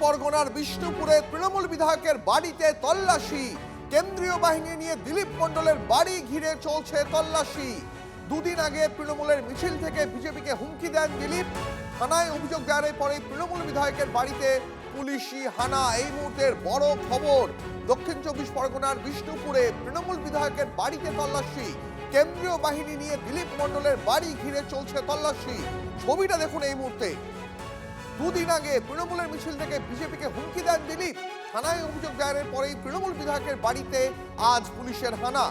পরগনার বিষ্ণুপুরে তৃণমূল বিধায়কের বাড়িতে তল্লাশি। কেন্দ্রীয় বাহিনী নিয়ে দিলীপ মণ্ডলের বাড়ি ঘিরে চলছে তল্লাশি। দুদিন আগে তৃণমূলের মিছিল থেকে বিজেপিকে হুমকি দেন দিলীপ। থানায় অভিযোগ দায়েরের পরে তৃণমূল বিধায়কের বাড়িতে পুলিশি হানা। এই মুহূর্তের বড় খবর, দক্ষিণ 24 পরগনার বিষ্ণুপুরে তৃণমূল বিধায়কের বাড়িতে তল্লাশি। কেন্দ্রীয় বাহিনী নিয়ে দিলীপ মণ্ডলের বাড়ি ঘিরে চলছে তল্লাশি। ছবিটা দেখুন এই মুহূর্তে। দুদিন আগে তৃণমূলের মিছিল থেকে বিজেপিকে হুমকি দেন দিলীপ। থানায় অভিযোগ দায়েরের পরেই তৃণমূল বিধায়কের বাড়িতে আজ পুলিশের হানা।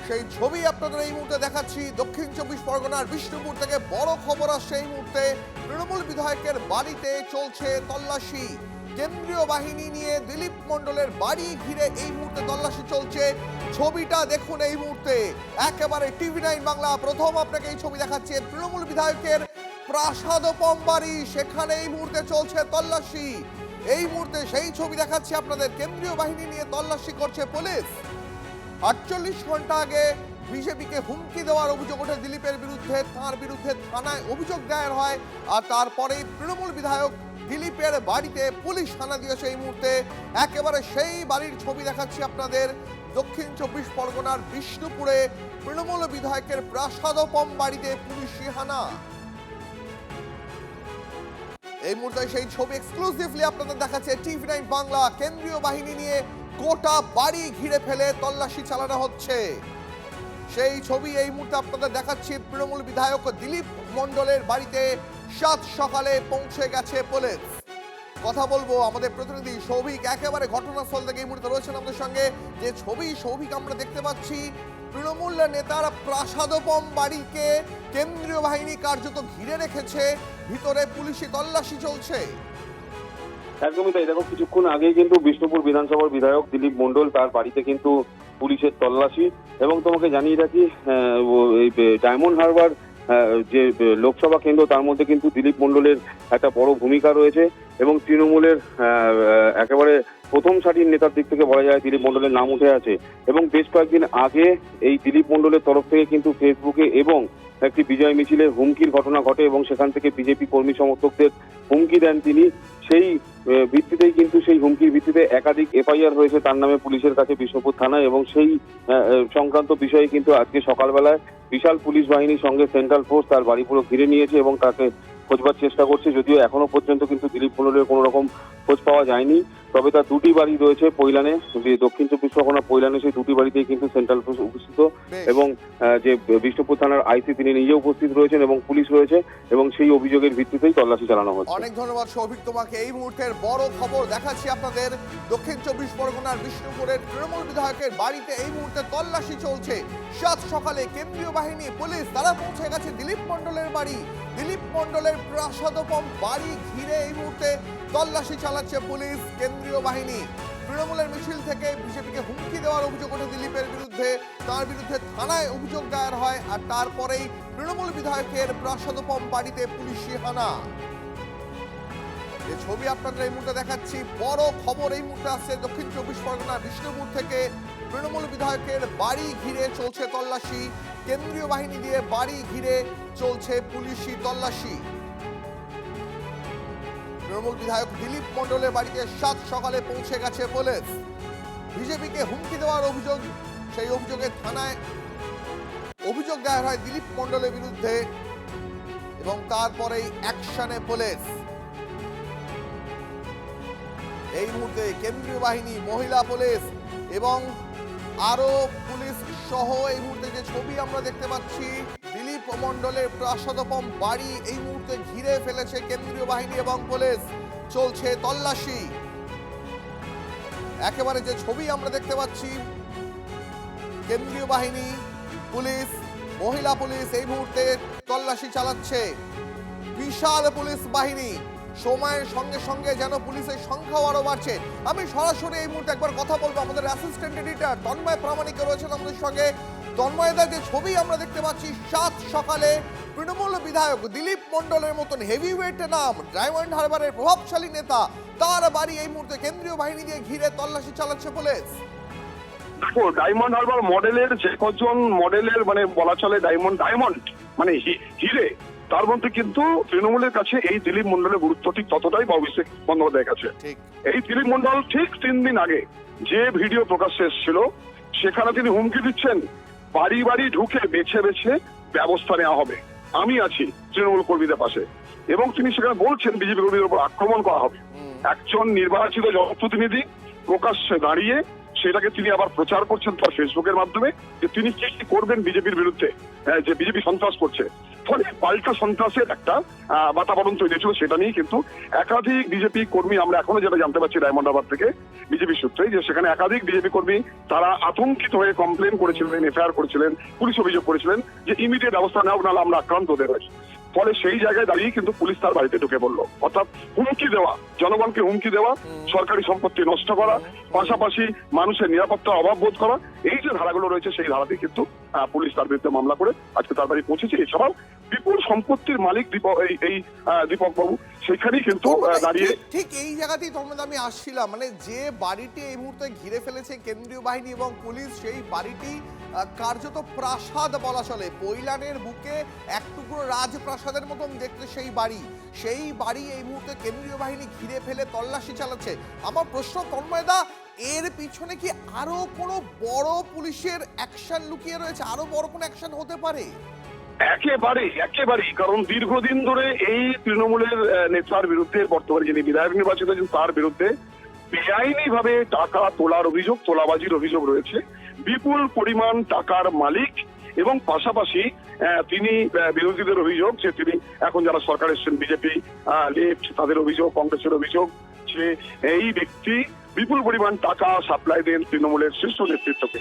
সেই ছবি আপনাদের এই মুহূর্তে দেখাচ্ছি। দক্ষিণ 24 পরগনার বিষ্ণুপুর থেকে বড় খবর আসছে এই মুহূর্তে। তৃণমূল বিধায়কের বাড়িতে চলছে তল্লাশি। কেন্দ্রীয় বাহিনী নিয়ে দিলীপ মণ্ডলের বাড়ি ঘিরে এই মুহূর্তে তল্লাশি চলছে। ছবিটা দেখুন এই মুহূর্তে, একেবারে TV9 বাংলা প্রথম আপনাকে এই ছবি দেখাচ্ছে। তৃণমূল বিধায়কের প্রাসাদোপম বাড়ি, সেখানে এই মুহূর্তে চলছে তল্লাশি। এই মুহূর্তে সেই ছবি দেখাচ্ছি আপনাদের। কেন্দ্রীয় বাহিনী নিয়ে তল্লাশি করছে পুলিশ। 48 ঘন্টা আগে বিজেপিকে হুমকি দেওয়ার অভিযোগ ওঠে দিলীপের বিরুদ্ধে। তার বিরুদ্ধে থানায় অভিযোগ দায়ের হয়, আর তারপরেই তৃণমূল বিধায়ক দিলীপের বাড়িতে পুলিশ হানা দিয়েছে এই মুহূর্তে। একেবারে সেই বাড়ির ছবি দেখাচ্ছি আপনাদের। দক্ষিণ 24 পরগনার বিষ্ণুপুরে তৃণমূল বিধায়কের প্রাসাদোপম বাড়িতে পুলিশি হানা। এই মুহূর্তে সেই ছবি এক্সক্লুসিভলি আপনাদের দেখাচ্ছে TV9 বাংলা। কেন্দ্রীয় বাহিনী নিয়ে গোটা বাড়ি ঘিরে ফেলে তল্লাশি চালানো হচ্ছে। সেই ছবি এই মুহূর্তে আপনাদের দেখাচ্ছি। তৃণমূল বিধায়ক দিলীপ মণ্ডলের বাড়িতে সাত সকালে পৌঁছে গেছে পুলিশ। কথা বলবো আমাদের প্রতিনিধি সৌভিক, একেবারে ঘটনাস্থল থেকে এই মুহূর্তে রয়েছেন আমাদের সঙ্গে। যে ছবি সৌভিক আমরা দেখতে পাচ্ছি, তৃণমূল নেতার প্রাসাদোপম বাড়িকে কেন্দ্রীয় বাহিনী কার্যত ঘিরে রেখেছে, ভিতরে পুলিশি তল্লাশি চলছে। একদমই তাই। দেখো, কিছুক্ষণ আগেই কিন্তু বিষ্ণুপুর বিধানসভার বিধায়ক দিলীপ মণ্ডল, তার বাড়িতে কিন্তু পুলিশের তল্লাশি। এবং তোমাকে জানিয়ে রাখি, এই ডায়মন্ড হারবার যে লোকসভা কেন্দ্র, তার মধ্যে কিন্তু দিলীপ মণ্ডলের একটা বড় ভূমিকা রয়েছে। এবং তৃণমূলের একেবারে প্রথম সারির নেতার দিক থেকে বলা যায় দিলীপ মণ্ডলের নাম উঠে আছে। এবং বেশ কয়েকদিন আগে এই দিলীপ মণ্ডলের তরফ থেকে কিন্তু ফেসবুকে এবং একটি বিজয় মিছিলের হুমকির ঘটনা ঘটে, এবং সেখান থেকে বিজেপি কর্মী সমর্থকদের হুমকি দেন তিনি। সেই ভিত্তিতেই কিন্তু সেই হুমকির ভিত্তিতে একাধিক FIR হয়েছে তার নামে পুলিশের কাছে বিষ্ণুপুর থানায়। এবং সেই সংক্রান্ত বিষয়ে কিন্তু আজকে সকালবেলায় বিশাল পুলিশ বাহিনীর সঙ্গে সেন্ট্রাল ফোর্স তার বাড়ি পুরো ঘিরে নিয়েছে এবং তাকে খোঁজবার চেষ্টা করছে। যদিও এখনো পর্যন্ত কিন্তু দিলীপ মণ্ডলের কোনো রকম খোঁজ পাওয়া যায়নি। তবে তার দুটি বাড়ি রয়েছে পৈলানে, দক্ষিণ 24 পরগনা পৈলানে। সেই দুটি বাড়িতেই কিন্তু সেন্ট্রাল ফোর্স উপস্থিত, এবং যে বিষ্ণুপুর থানার আইসি তিনি নিজে উপস্থিত রয়েছেন এবং পুলিশ রয়েছে। এবং সেই অভিযোগের ভিত্তিতেই তল্লাশি চালানো হচ্ছে। অনেক ধন্যবাদ সৌভিক তোমাকে। এই মুহূর্তের বড় খবর দেখাচ্ছি আপনাদের। দক্ষিণ 24 পরগনার বিষ্ণুপুরের তৃণমূল বিধায়কের বাড়িতে এই মুহূর্তে তল্লাশি চলছে। সাত সকালে কেন্দ্রীয় বাহিনী পুলিশ তারা পৌঁছে গেছে দিলীপ মণ্ডলের বাড়ি। দিলীপ মণ্ডলের প্রাসাদোপম বাড়ি ঘিরে এই মুহূর্তে তল্লাশি চালাচ্ছে পুলিশ, কেন্দ্রীয় বাহিনী। তৃণমূলের মিছিল থেকে বিজেপিকে হুমকি দেওয়ার অভিযোগ ওঠে দিলীপের বিরুদ্ধে। তার বিরুদ্ধে থানায় অভিযোগ দায়ের হয়, আর তারপরেই তৃণমূল বিধায়কের প্রাসাদোপম বাড়িতে পুলিশি হানা। যে ছবি আপনাদের এই মুহূর্তে দেখাচ্ছি, বড় খবর এই মুহূর্তে আসছে দক্ষিণ 24 পরগনা বিষ্ণুপুর থেকে। তৃণমূল বিধায়কের বাড়ি ঘিরে চলছে তল্লাশি। কেন্দ্রীয় বাহিনী দিয়ে বাড়ি ঘিরে চলছে পুলিশি তল্লাশি। তৃণমূল বিধায়ক দিলীপ মণ্ডলের বাড়িতে সাত সকালে পৌঁছে গেছে পুলিশ। বিজেপিকে হুমকি দেওয়ার অভিযোগ, সেই অভিযোগে থানায় অভিযোগ দায়ের হয় দিলীপ মণ্ডলের বিরুদ্ধে, এবং তারপরেই অ্যাকশনে পুলিশ। এই মুহূর্তে কেন্দ্রীয় বাহিনী, মহিলা পুলিশ এবং আরো পুলিশ সহ এই মুহূর্তে যে ছবি আমরা দেখতে পাচ্ছি, দিলীপ মণ্ডলের প্রাসাদোপম বাড়ি এই মুহূর্তে ঘিরে ফেলেছে কেন্দ্রীয় বাহিনী এবং পুলিশ। চলছে তল্লাশি। একেবারে যে ছবি আমরা দেখতে পাচ্ছি, কেন্দ্রীয় বাহিনী, পুলিশ, মহিলা পুলিশ এই মুহূর্তে তল্লাশি চালাচ্ছে। বিশাল পুলিশ বাহিনী, সময়ের সঙ্গে সঙ্গে যেন পুলিশের সংখ্যাও আরো বাড়ছে। আমি সরাসরি এই মুহূর্তে একবার কথা বলবো আমাদের অ্যাসিস্ট্যান্ট এডিটর তন্ময় প্রামাণিক রয়েছেন আমাদের সঙ্গে। তন্ময়দা, যে ছবি আমরা দেখতে পাচ্ছি, সাত সকালে তৃণমূল বিধায়ক দিলীপ মণ্ডলের মতন হেভিওয়েট নাম, ডায়মন্ড হারবারের প্রভাবশালী নেতা, তার বাড়ি এই মুহূর্তে কেন্দ্রীয় বাহিনী দিয়ে ঘিরে তল্লাশি চালাচ্ছে পুলিশ। দেখো, ডায়মন্ড হারবার মডেলের যে কজন মডেলের মানে বলা চলে ডায়মন্ড মানে হিরে তার মধ্যে কিন্তু তৃণমূলের কাছে এই দিলীপ মন্ডলের গুরুত্ব ঠিক ততটাই বা অভিষেক বন্দ্যোপাধ্যায়ের কাছে। ঠিক এই দিলীপ মন্ডল ঠিক 3 দিন আগে যে ভিডিও প্রকাশ্যে এসেছিল সেখানে তিনি হুমকি দিচ্ছেন বাড়ি বাড়ি ঢুকে বেছে বেছে ব্যবস্থা নেওয়া হবে, আমি আছি তৃণমূল কর্মীদের পাশে। এবং তিনি সেখানে বলছেন বিজেপি কর্মীদের উপর আক্রমণ করা হবে। একজন নির্বাচিত জনপ্রতিনিধি প্রকাশ্যে দাঁড়িয়ে সেটাকে তিনি আবার প্রচার করছেন তার ফেসবুকের মাধ্যমে যে তিনি কি কি করবেন বিজেপির বিরুদ্ধে, যে বিজেপি সন্ত্রাস করছে। ফলে পাল্টা সন্ত্রাসের একটা বাতাবরণ তৈরি হয়েছিল, সেটা নিয়ে কিন্তু একাধিক বিজেপি কর্মী, আমরা এখনো যেটা জানতে পারছি ডায়মন্ড হারবার থেকে বিজেপি সূত্রে, যে সেখানে একাধিক বিজেপি কর্মী তারা আতঙ্কিত হয়ে কমপ্লেন করেছিলেন, এফআইআর করেছিলেন, পুলিশ অভিযোগ করেছিলেন যে ইমিডিয়েট ব্যবস্থা নেওয়া, নাহলে আমরা আক্রান্ত হতে পারি। ফলে সেই জায়গায় দাঁড়িয়ে কিন্তু পুলিশ তার বাড়িতে ঢুকে পড়লো। অর্থাৎ হুমকি দেওয়া, জনগণকে হুমকি দেওয়া, সরকারি সম্পত্তি নষ্ট করা, পাশাপাশি মানুষের নিরাপত্তার অভাব বোধ করা, এই যে ধারাগুলো রয়েছে সেই ধারাতেই কিন্তু পুলিশ তার বিরুদ্ধে মামলা করে আজকে তার বাড়ি পৌঁছেছে। এছাড়াও বিপুল সম্পত্তির মালিক দীপক বাবু সেখানেই কিন্তু দাঁড়িয়ে ঠিক এই জায়গাতেই তখন আমি আসছিলাম, মানে যে বাড়িটি এই মুহূর্তে ঘিরে ফেলেছে কেন্দ্রীয় বাহিনী এবং পুলিশ, সেই বাড়িটি কার্যত প্রাসাদ বলা চলে। পৈলানের বুকে এক টুকরো রাজপ্রাসাদের মতন দেখতে সেই বাড়ি এই মুহূর্তে কেন্দ্রীয় বাহিনী ঘিরে ফেলে তল্লাশি চালাচ্ছে। আমার প্রশ্ন তন্ময়দা, এর পিছনে কি আরো কোনো বড় পুলিশের অ্যাকশন লুকিয়ে রয়েছে, আরো বড় কোনো অ্যাকশন হতে পারে? একেবারেই, কারণ দীর্ঘদিন ধরে এই তৃণমূলের নেতার বিরুদ্ধে, বর্তমানে যিনি বিধায়ক নির্বাচিত হয়েছেন তার বিরুদ্ধে বেআইনি ভাবে টাকা তোলার অভিযোগ, তোলাবাজির অভিযোগ রয়েছে। বিপুল পরিমাণ টাকার মালিক এবং পাশাপাশি তিনি বিরোধীদের অভিযোগ যে তিনি এখন যারা সরকার এসেছেন বিজেপি লেফট, তাদের অভিযোগ, কংগ্রেসের অভিযোগ যে এই ব্যক্তি বিপুল পরিমাণ টাকা সাপ্লাই দেন তৃণমূলের শীর্ষ নেতৃত্বকে।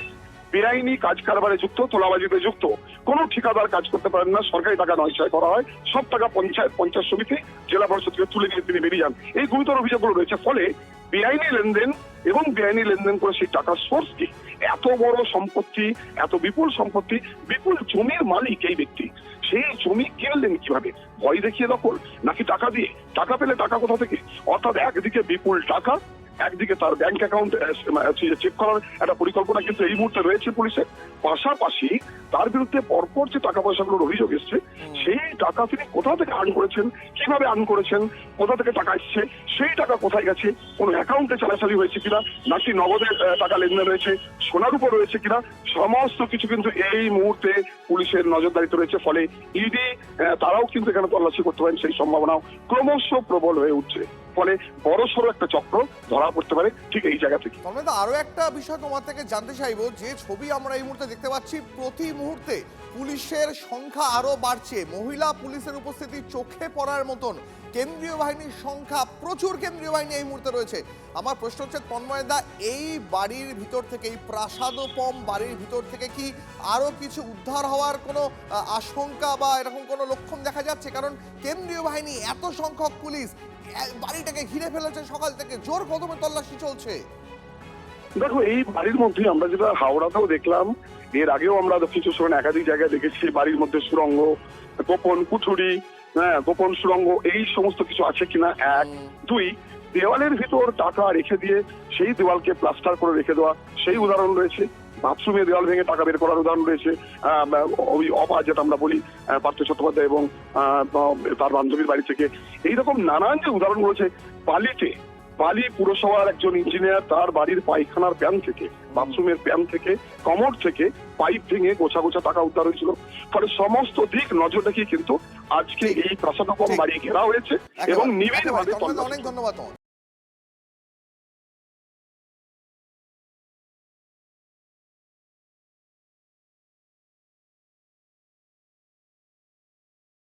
বেআইনি কাজ কারবারে যুক্ত, তোলাবাজিতে যুক্ত। কোন ঠিকাদার কাজ করতে পারেন না, সরকারি টাকা নয়ছয় করা হয়, সব টাকা পঞ্চায়েত সমিতি, জেলা পরিষদ থেকে তুলে নিয়ে তিনি বেরিয়ে যান, এই গুরুতর অভিযোগগুলো রয়েছে। ফলে বেআইনি লেনদেন এবং বেআইনি লেনদেন করে সেই টাকার সোর্স কি, এত বড় সম্পত্তি, এত বিপুল সম্পত্তি, বিপুল জমির মালিক এই ব্যক্তি, সেই জমি কিনলেন কিভাবে? ভয় দেখিয়ে দখল নাকি টাকা দিয়ে? টাকা পেলে টাকা কোথা থেকে? অর্থাৎ একদিকে বিপুল টাকা, একদিকে তার ব্যাংক অ্যাকাউন্ট চেক করার একটা পরিকল্পনা কিন্তু এই মুহূর্তে রয়েছে পুলিশের। পাশাপাশি তার বিরুদ্ধে পরপর যে টাকা পয়সাগুলোর অভিযোগ এসছে, সেই টাকা তিনি কোথা থেকে আর্ন করেছেন, কিভাবে আর্ন করেছেন, কোথা থেকে টাকা এসছে, সেই টাকা কোথায় গেছে, কোন অ্যাকাউন্টে চালাচালি হয়েছে কিনা, নাকি নগদে টাকা লেনদেন রয়েছে, সোনার উপর রয়েছে কিনা, সমস্ত কিছু কিন্তু এই মুহূর্তে পুলিশের নজরদারিতে রয়েছে। ফলে ইডি তারাও কিন্তু এখানে তল্লাশি করতে পারেন, সেই সম্ভাবনাও ক্রমশ প্রবল হয়ে উঠছে। ফলে বড়সড় একটা চক্র ধরা পড়তে পারে ঠিক এই জায়গা থেকে। আরো একটা বিষয় তোমার থেকে জানতে চাইবো, যে ছবি আমরা এই মুহূর্তে দেখতে পাচ্ছি, প্রতি মুহূর্তে পুলিশের সংখ্যা আরো বাড়ছে, মহিলা পুলিশের উপস্থিতি চোখে পড়ার মতন, কেন্দ্রীয় বাহিনীর সংখ্যা, প্রচুর কেন্দ্রীয় বাহিনী এই মুহূর্তে রয়েছে। আমার প্রশ্ন হচ্ছে তন্ময়দা, এই বাড়ির ভিতর থেকে, এই প্রাসাদোপম বাড়ির ভিতর থেকে কি আরো কিছু উদ্ধার হওয়ার কোনো আশঙ্কা বা এরকম কোনো লক্ষণ দেখা যাচ্ছে? কারণ কেন্দ্রীয় বাহিনী, এত সংখ্যক পুলিশ বাড়িটাকে ঘিরে ফেলেছে, সকাল থেকে জোর কদমে তল্লাশি চলছে। দেখো, এই বাড়ির মধ্যে আমরা যেটা হাওড়াতেও দেখলাম, এর আগেও আমরা দক্ষিণ চব্বিশ পরগনায় একাধিক জায়গায় দেখেছি, বাড়ির মধ্যে সুড়ঙ্গ, গোপন কুঠুরি, গোপন সুড়ঙ্গ, এই সমস্ত কিছু আছে কিনা। 1, 2, দেওয়ালের ভিতর টাকা রেখে দিয়ে সেই দেওয়ালকে প্লাস্টার করে রেখে দেওয়া, সেই উদাহরণ রয়েছে। বাথরুমে দেওয়াল ভেঙে টাকা বের করার উদাহরণ রয়েছে। অপা যেটা আমরা বলি, পার্থ চট্টোপাধ্যায় এবং তার বান্ধবীর বাড়ি থেকে, এইরকম নানান যে উদাহরণ রয়েছে। বালি পুরসভার একজন ইঞ্জিনিয়ার তার বাড়ির পায়খানার প্যান থেকে, বাথরুমের প্যান থেকে, কমোড থেকে পাইপ ভেঙে গোছা গোছা টাকা উদ্ধার হয়েছিল। ফলে সমস্ত দিক নজর রেখে কিন্তু আজকে এই প্রাসাদোপম বাড়ি ঘেরা হয়েছে এবং নিবিড়ভাবে। অনেক ধন্যবাদ।